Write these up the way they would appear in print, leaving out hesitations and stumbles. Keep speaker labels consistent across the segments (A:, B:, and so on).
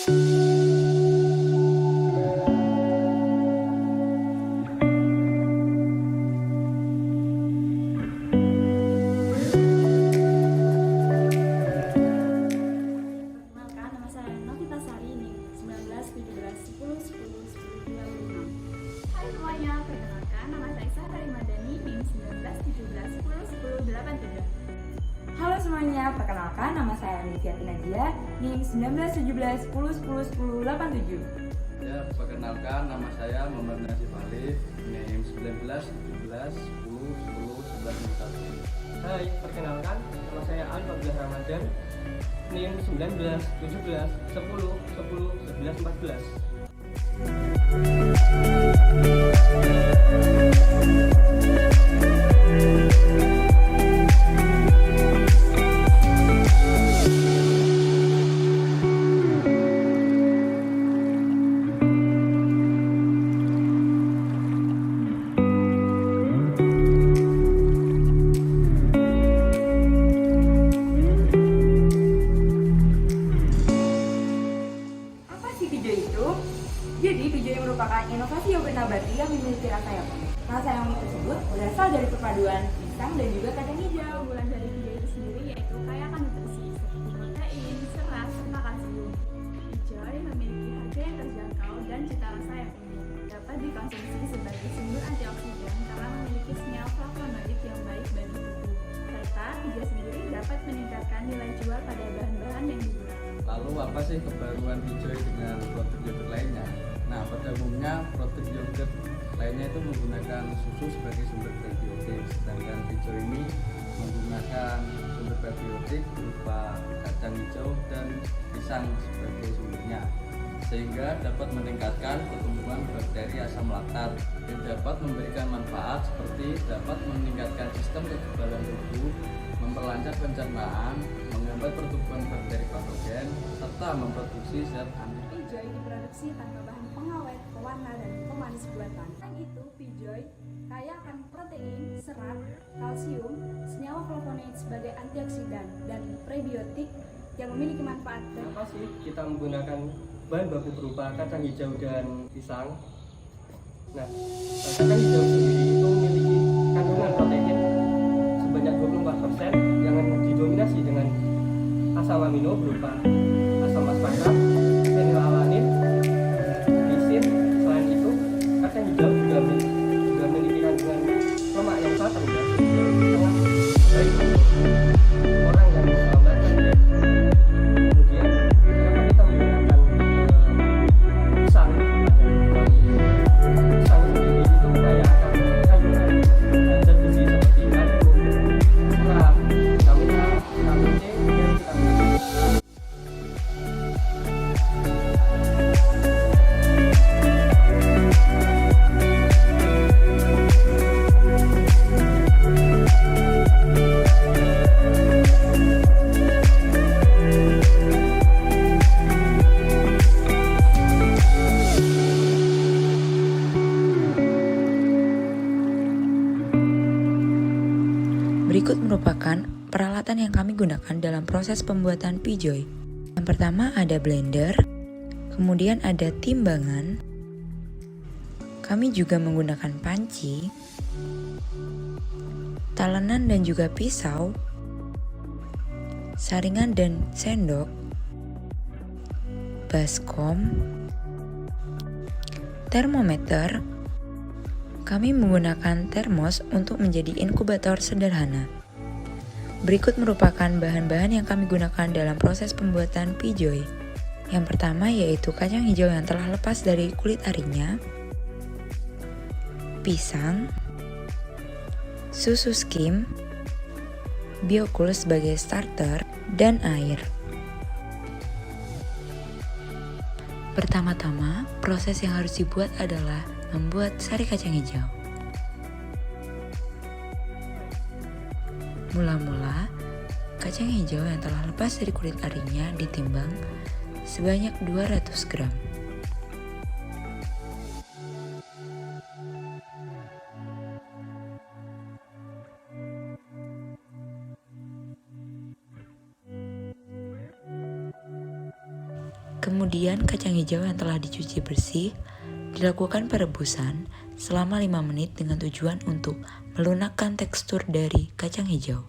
A: Perkenalkan, nama saya Novita Sari NIM 19 17 10 10 10 25. Hai semuanya, perkenalkan nama saya Sarah Madani NIM 19 17 10 10 83.
B: Halo semuanya, perkenalkan nama saya Olivia Najia, NIM 1917 10 10 10 87.
C: Ya, perkenalkan nama saya Muhammad Nasib Alif, NIM 19 17 10 10 11 1.
D: Hai, perkenalkan, nama saya Alif Abdullah Ramadan, NIM 19 17 10 10 11 14.
B: Apa sih pijo itu? Jadi pijo yang merupakan inovasi yogurt nabati yang memiliki rasa yang unik. Rasa yang unik tersebut berasal dari perpaduan pisang dan juga kacang hijau.
A: Keunggulan dari pijo itu sendiri yaitu kaya akan nutrisi seperti protein, serat, serta kalsium. Pijoy memiliki harga yang terjangkau dan cita rasa yang unik. Dapat dikonsumsi sebagai sumber antioksidan karena memiliki senyawa flavonoid yang baik bagi tubuh. Serta pijo sendiri dapat meningkatkan nilai jual pada bahan-bahan yang digunakan.
C: Lalu apa sih kebaruan Pijoy dengan produk yogurt lainnya? Nah, pada umumnya produk yogurt lainnya itu menggunakan susu sebagai sumber prebiotik, sedangkan Pijoy ini menggunakan sumber prebiotik berupa kacang hijau dan pisang sebagai sumbernya, sehingga dapat meningkatkan pertumbuhan bakteri asam laktat yang dapat memberikan manfaat seperti dapat meningkatkan sistem kekebalan tubuh, memperlancar pencernaan, menghambat pertumbuhan bakteri patogen, serta memproduksi zat anti.
A: Pijoy diproduksi tanpa bahan pengawet, pewarna, dan pemanis buatan. Selain itu, Pijoy kaya akan protein, serat, kalsium, senyawa flavonoid sebagai antioksidan, dan prebiotik yang memiliki manfaat.
D: Kenapa sih kita menggunakan bahan baku berupa kacang hijau dan pisang? Nah, kacang hijau sendiri itu memiliki kandungan protein sebanyak 24% yang didominasi dengan asam amino berupa asam aspartam, fenilalanin, lisin. Selain itu, kacang hijau juga memiliki kandungan lemak yang sangat rendah sehingga sangat baik untuk orang yang melambat diet. Kemudian, kenapa kita menggunakan pisang? Pisang sendiri itu kaya akan kandungan zat gizi seperti kalium, serat, vitamin A, vitamin C, dan vitamin E.
E: Berikut merupakan peralatan yang kami gunakan dalam proses pembuatan Pijoy. Yang pertama ada blender, kemudian ada timbangan. Kami juga menggunakan panci, talenan dan juga pisau, saringan dan sendok, baskom, termometer. Kami menggunakan termos untuk menjadi inkubator sederhana. Berikut merupakan bahan-bahan yang kami gunakan dalam proses pembuatan Pijoy. Yang pertama yaitu kacang hijau yang telah lepas dari kulit arinya, pisang, susu skim, Biocool sebagai starter, dan air. Pertama-tama, proses yang harus dibuat adalah membuat sari kacang hijau. Mula-mula, kacang hijau yang telah lepas dari kulit arinya ditimbang sebanyak 200 gram. Kemudian kacang hijau yang telah dicuci bersih dilakukan perebusan selama 5 menit dengan tujuan untuk melunakkan tekstur dari kacang hijau.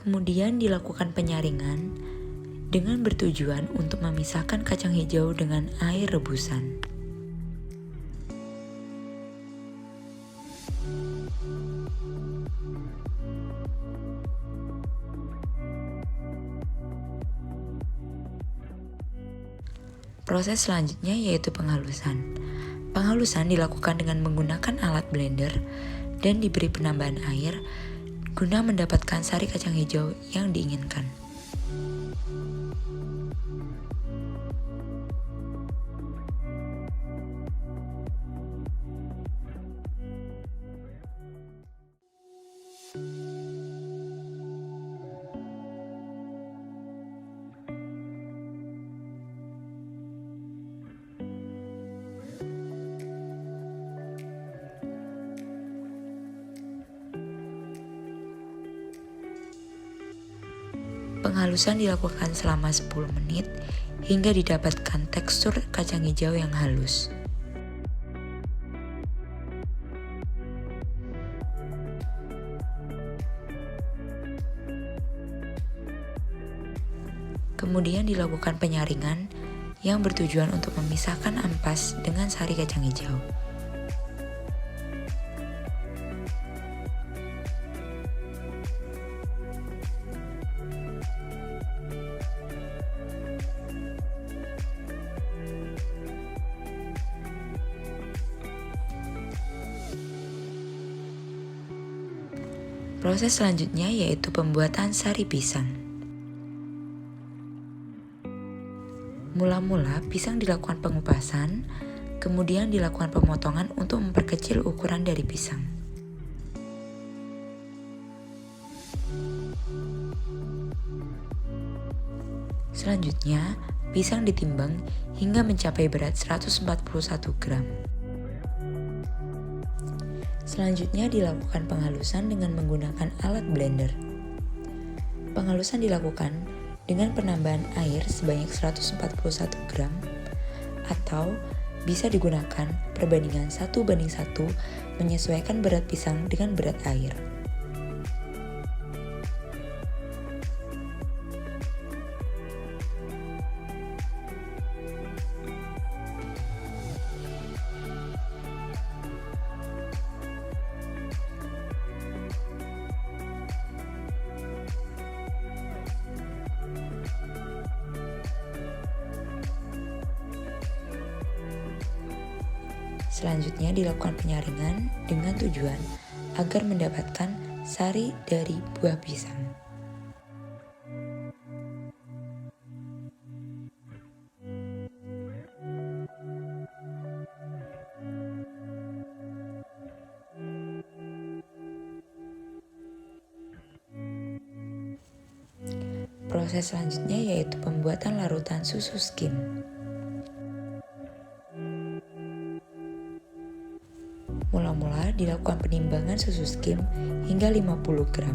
E: Kemudian dilakukan penyaringan dengan bertujuan untuk memisahkan kacang hijau dengan air rebusan. Proses selanjutnya yaitu penghalusan. Penghalusan dilakukan dengan menggunakan alat blender dan diberi penambahan air guna mendapatkan sari kacang hijau yang diinginkan. Penghalusan dilakukan selama 10 menit hingga didapatkan tekstur kacang hijau yang halus. Kemudian dilakukan penyaringan yang bertujuan untuk memisahkan ampas dengan sari kacang hijau. Proses selanjutnya yaitu pembuatan sari pisang. Mula-mula pisang dilakukan pengupasan, kemudian dilakukan pemotongan untuk memperkecil ukuran dari pisang. Selanjutnya, pisang ditimbang hingga mencapai berat 141 gram. Selanjutnya dilakukan penghalusan dengan menggunakan alat blender. Penghalusan dilakukan dengan penambahan air sebanyak 141 gram atau bisa digunakan perbandingan 1:1 menyesuaikan berat pisang dengan berat air. Selanjutnya dilakukan penyaringan dengan tujuan agar mendapatkan sari dari buah pisang. Proses selanjutnya yaitu pembuatan larutan susu skim. Mula-mula dilakukan penimbangan susu skim hingga 50 gram.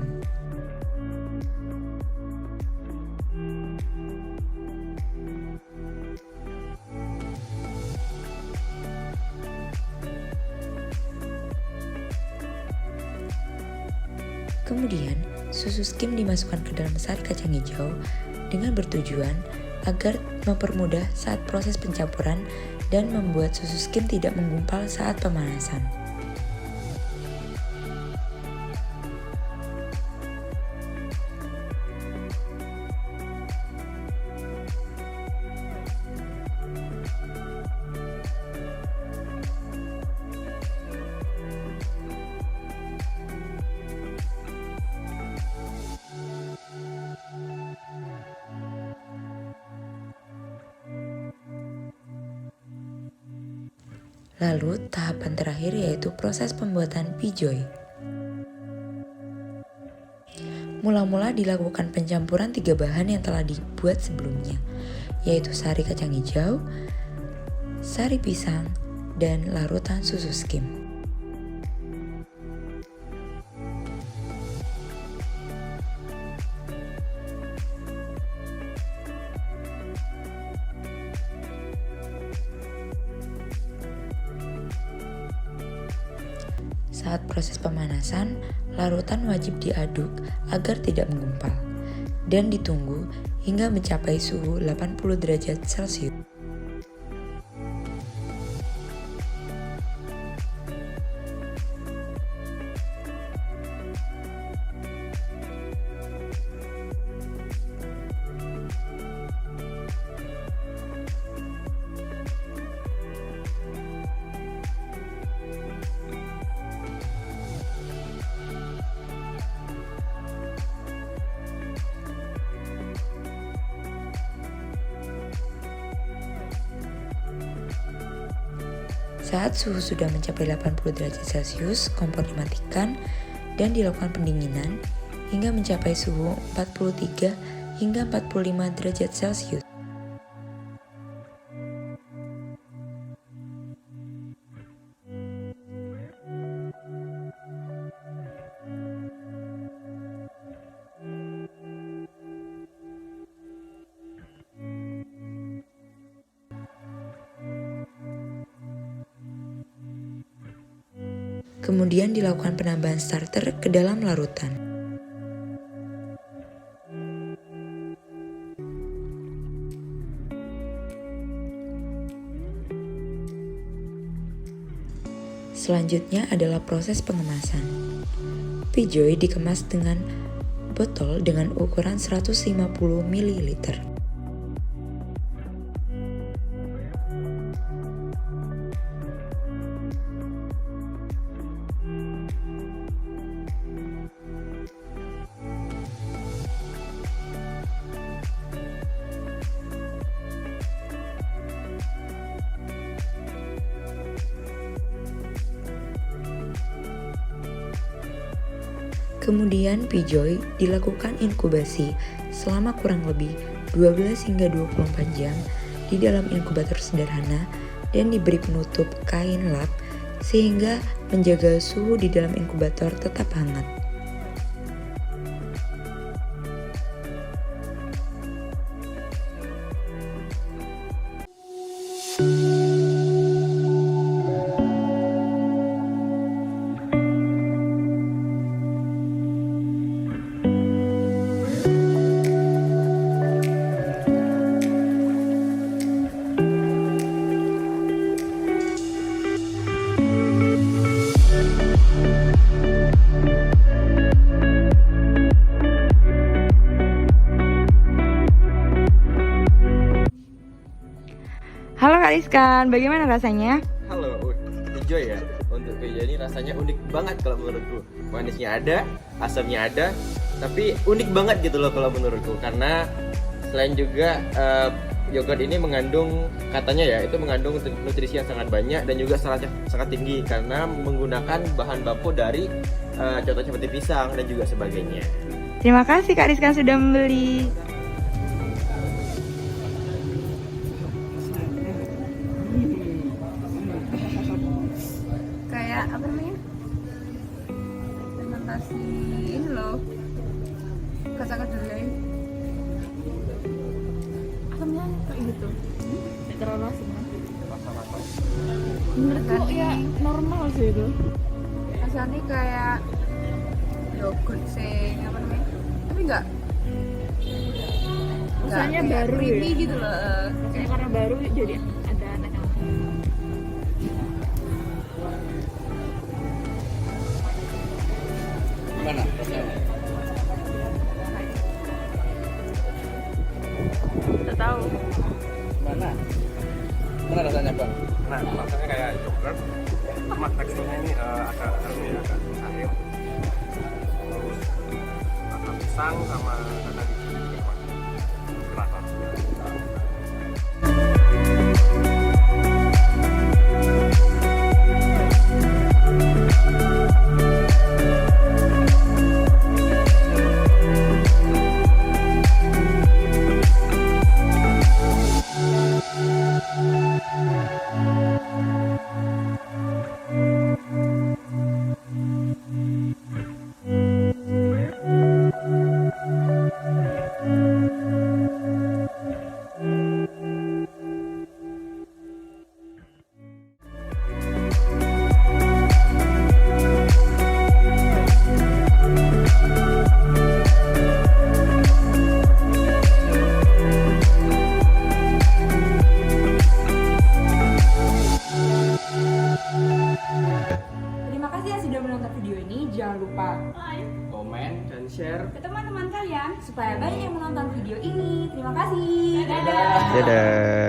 E: Kemudian, susu skim dimasukkan ke dalam sari kacang hijau dengan bertujuan agar mempermudah saat proses pencampuran dan membuat susu skim tidak menggumpal saat pemanasan. Lalu tahapan terakhir yaitu proses pembuatan pijoy. Mula-mula dilakukan pencampuran 3 bahan yang telah dibuat sebelumnya, yaitu sari kacang hijau, sari pisang, dan larutan susu skim. Saat proses pemanasan, larutan wajib diaduk agar tidak menggumpal dan ditunggu hingga mencapai suhu 80 derajat Celcius. Saat suhu sudah mencapai 80 derajat Celcius, kompor dimatikan dan dilakukan pendinginan hingga mencapai suhu 43 hingga 45 derajat Celcius. Kemudian dilakukan penambahan starter ke dalam larutan. Selanjutnya adalah proses pengemasan. Pijoy dikemas dengan botol dengan ukuran 150 ml. Kemudian Pijoy dilakukan inkubasi selama kurang lebih 12 hingga 24 jam di dalam inkubator sederhana dan diberi penutup kain lap sehingga menjaga suhu di dalam inkubator tetap hangat.
B: Halo Kak Rizkan, bagaimana rasanya?
F: Halo, Pijoy ya. Untuk Pijoy ini rasanya unik banget kalau menurutku. Manisnya ada, asamnya ada, tapi unik banget gitu loh kalau menurutku. Karena selain juga yogurt ini mengandung, katanya ya, itu mengandung nutrisi yang sangat banyak dan juga sangat tinggi karena menggunakan bahan baku dari contoh seperti pisang dan juga sebagainya.
B: Terima kasih Kak Rizkan sudah membeli.
A: Kayak apa namanya, fermentasi ini loh, kacang kedelai, asamnya kayak gitu. Terlalu asin kan? Menurutku ya normal sih itu. Rasanya kayak yogurt sing apa namanya, tapi enggak rasanya baru creamy ya? Gitu loh. Kayak karena baru jadi ada anak.
C: Gimana rasanya?
A: Tidak tahu.
C: Mana? Mana rasanya Bang?
G: Nah, rasanya kayak yogurt, cuma teksturnya ini agak air. Terus rasa pisang sama rasa rasa.
C: share
B: ke teman-teman kalian supaya banyak yang menonton video ini. Terima kasih. Dadah.
F: Dadah.